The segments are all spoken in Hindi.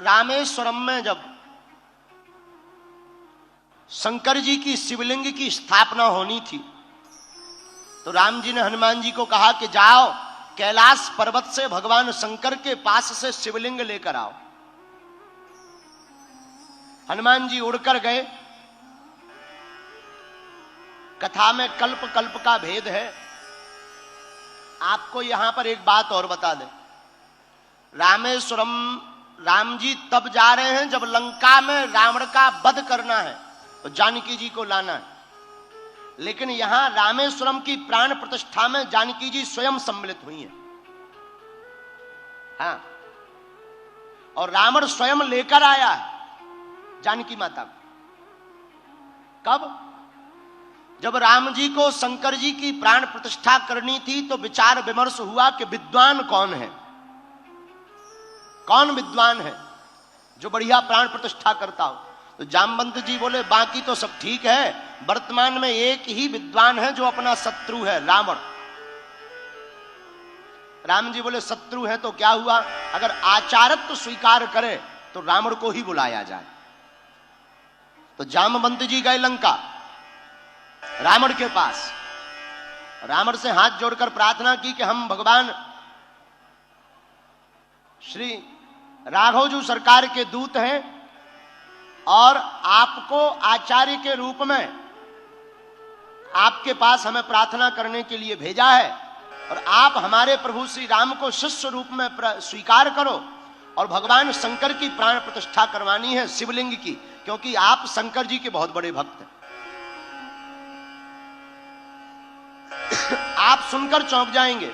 रामेश्वरम में जब शंकर जी की शिवलिंग की स्थापना होनी थी तो राम जी ने हनुमान जी को कहा कि जाओ कैलाश पर्वत से भगवान शंकर के पास से शिवलिंग लेकर आओ। हनुमान जी उड़कर गए। कथा में कल्प कल्प का भेद है। आपको यहां पर एक बात और बता दें, रामेश्वरम राम जी तब जा रहे हैं जब लंका में रावण का वध करना है तो जानकी जी को लाना है, लेकिन यहां रामेश्वरम की प्राण प्रतिष्ठा में जानकी जी स्वयं सम्मिलित हुई हैं। हाँ, और रावण स्वयं लेकर आया है जानकी माता को। कब? जब राम जी को शंकर जी की प्राण प्रतिष्ठा करनी थी तो विचार विमर्श हुआ कि विद्वान कौन है, कौन विद्वान है जो बढ़िया प्राण प्रतिष्ठा करता हो। तो जामवंत जी बोले बाकी तो सब ठीक है, वर्तमान में एक ही विद्वान है जो अपना शत्रु है, रावण। राम जी बोले शत्रु है तो क्या हुआ, अगर आचारत्व स्वीकार करे तो रावण को ही बुलाया जाए। तो जामवंत जी गए लंका रावण के पास, रावण से हाथ जोड़कर प्रार्थना की कि हम भगवान श्री राघवजू सरकार के दूत हैं और आपको आचार्य के रूप में आपके पास हमें प्रार्थना करने के लिए भेजा है और आप हमारे प्रभु श्री राम को शिष्य रूप में स्वीकार करो और भगवान शंकर की प्राण प्रतिष्ठा करवानी है शिवलिंग की, क्योंकि आप शंकर जी के बहुत बड़े भक्त हैं। आप सुनकर चौंक जाएंगे।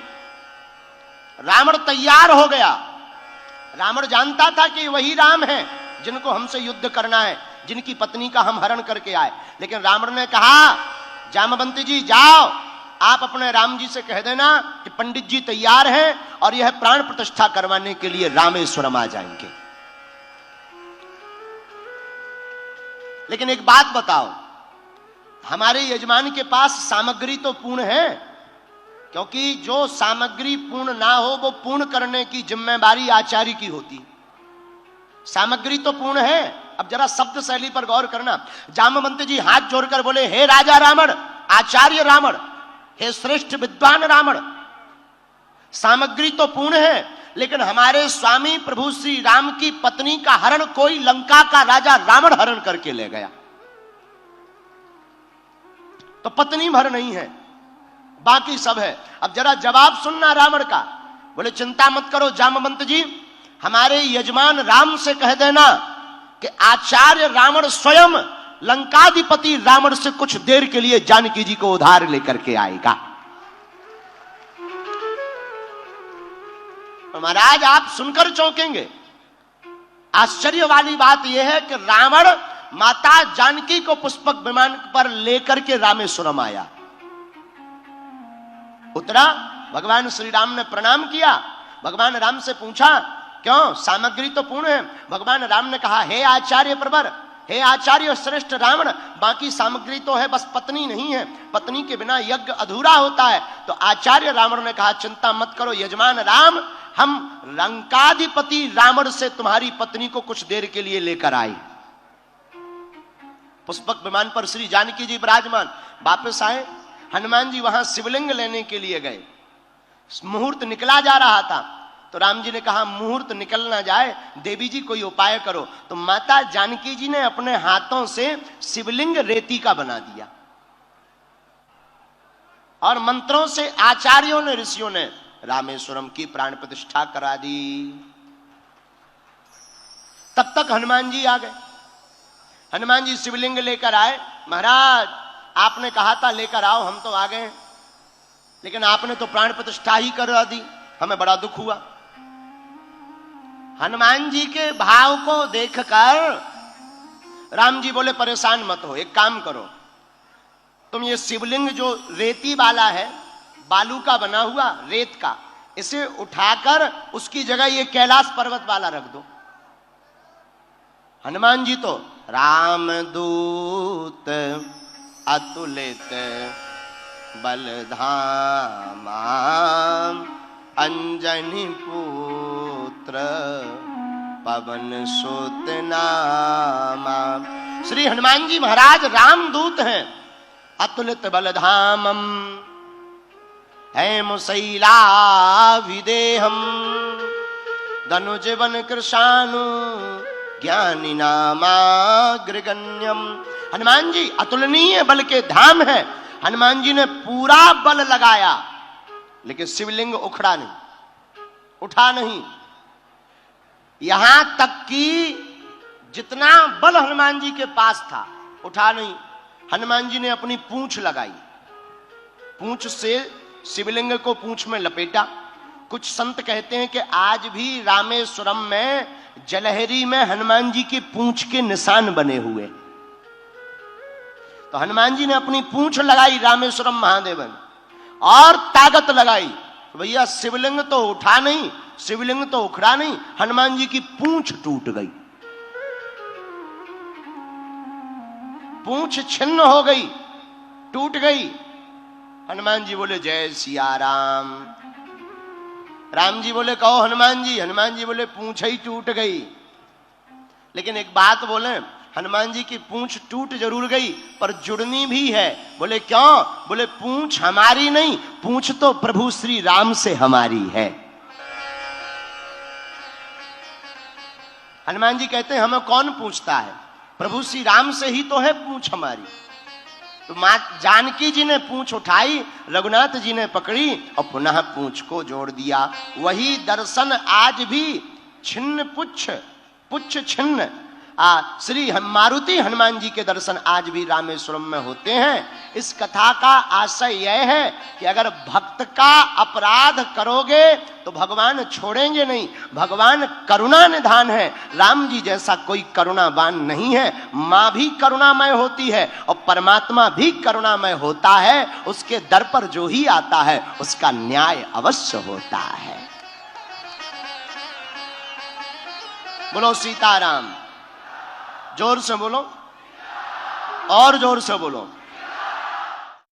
रावण तैयार हो गया। रावण जानता था कि वही राम है जिनको हमसे युद्ध करना है, जिनकी पत्नी का हम हरण करके आए। लेकिन रावण ने कहा जामवंत जी जाओ, आप अपने राम जी से कह देना कि पंडित जी तैयार हैं और यह प्राण प्रतिष्ठा करवाने के लिए रामेश्वरम आ जाएंगे। लेकिन एक बात बताओ, हमारे यजमान के पास सामग्री तो पूर्ण है, क्योंकि जो सामग्री पूर्ण ना हो वो पूर्ण करने की जिम्मेदारी आचार्य की होती। सामग्री तो पूर्ण है। अब जरा शब्द शैली पर गौर करना। जामवंत जी हाथ जोड़कर बोले हे राजा रावण, आचार्य रावण, हे श्रेष्ठ विद्वान रावण, सामग्री तो पूर्ण है, लेकिन हमारे स्वामी प्रभु श्री राम की पत्नी का हरण कोई लंका का राजा रावण हरण करके ले गया। तो पत्नी भर नहीं है, बाकी सब है। अब जरा जवाब सुनना रावण का। बोले चिंता मत करो जामवंत जी, हमारे यजमान राम से कह देना कि आचार्य रावण स्वयं लंकाधिपति रावण से कुछ देर के लिए जानकी जी को उधार लेकर के आएगा। महाराज आप सुनकर चौंकेंगे। आश्चर्य वाली बात यह है कि रावण माता जानकी को पुष्पक विमान पर लेकर के रामेश्वरम आया। उतरा, भगवान श्री राम ने प्रणाम किया। भगवान राम से पूछा क्यों, सामग्री तो पूर्ण है। भगवान राम ने कहा हे आचार्य प्रवर, हे आचार्य श्रेष्ठ रावण, बाकी सामग्री तो है, बस पत्नी नहीं है। पत्नी के बिना यज्ञ अधूरा होता है। तो आचार्य रावण ने कहा चिंता मत करो यजमान राम, हम लंकाधिपति रावण से तुम्हारी पत्नी को कुछ देर के लिए लेकर आए। पुष्पक विमान पर श्री जानकी जी विराजमान। वापस आए, हनुमान जी वहां शिवलिंग लेने के लिए गए। मुहूर्त निकला जा रहा था तो राम जी ने कहा मुहूर्त निकल ना जाए, देवी जी कोई उपाय करो। तो माता जानकी जी ने अपने हाथों से शिवलिंग रेती का बना दिया और मंत्रों से आचार्यों ने, ऋषियों ने रामेश्वरम की प्राण प्रतिष्ठा करा दी। तब तक हनुमान जी आ गए। हनुमान जी शिवलिंग लेकर आए। महाराज आपने कहा था लेकर आओ, हम तो आ गए, लेकिन आपने तो प्राण प्रतिष्ठा ही करा दी, हमें बड़ा दुख हुआ। हनुमान जी के भाव को देखकर राम जी बोले परेशान मत हो, एक काम करो, तुम ये शिवलिंग जो रेती वाला है, बालू का बना हुआ, रेत का, इसे उठाकर उसकी जगह ये कैलाश पर्वत वाला रख दो। हनुमान जी तो रामदूत अतुलित बलधामा अंजनी पुत्र पवन सुत नामा। श्री हनुमान जी महाराज रामदूत हैं, अतुलित बलधामम हेम शैलाभिदेहम धनुजवन कृशानु ज्ञानी नामाग्रगण्यम। हनुमान जी अतुलनीय बल के धाम है। हनुमान जी ने पूरा बल लगाया, लेकिन शिवलिंग उखड़ा नहीं, उठा नहीं। यहां तक कि जितना बल हनुमान जी के पास था उठा नहीं। हनुमान जी ने अपनी पूंछ लगाई, पूंछ से शिवलिंग को पूंछ में लपेटा। कुछ संत कहते हैं कि आज भी रामेश्वरम में जलहरी में हनुमान जी की पूंछ के निशान बने हुए। तो हनुमान जी ने अपनी पूंछ लगाई रामेश्वरम महादेव में और ताकत लगाई। भैया शिवलिंग तो उठा नहीं, शिवलिंग तो उखड़ा नहीं, हनुमान जी की पूंछ टूट गई, पूंछ छिन्न हो गई, टूट गई। हनुमान जी बोले जय सिया राम। राम जी बोले कहो हनुमान जी। हनुमान जी बोले पूंछ ही टूट गई। लेकिन एक बात बोले, हनुमान जी की पूंछ टूट जरूर गई पर जुड़नी भी है। बोले क्यों? बोले पूंछ हमारी नहीं, पूंछ तो प्रभु श्री राम से हमारी है। हनुमान जी कहते हैं हमें कौन पूछता है, प्रभु श्री राम से ही तो है पूंछ हमारी। तो मां जानकी जी ने पूंछ उठाई, रघुनाथ जी ने पकड़ी और पुनः पूंछ को जोड़ दिया। वही दर्शन आज भी छिन्न पुच्छ, पुच्छ छिन्न श्री मारुति हनुमान जी के दर्शन आज भी रामेश्वरम में होते हैं। इस कथा का आशय यह है कि अगर भक्त का अपराध करोगे तो भगवान छोड़ेंगे नहीं। भगवान करुणा निधान है, राम जी जैसा कोई करुणावान नहीं है। मां भी करुणामय होती है और परमात्मा भी करुणामय होता है। उसके दर पर जो ही आता है उसका न्याय अवश्य होता है। बोलो सीताराम। जोर से बोलो और जोर से बोलो।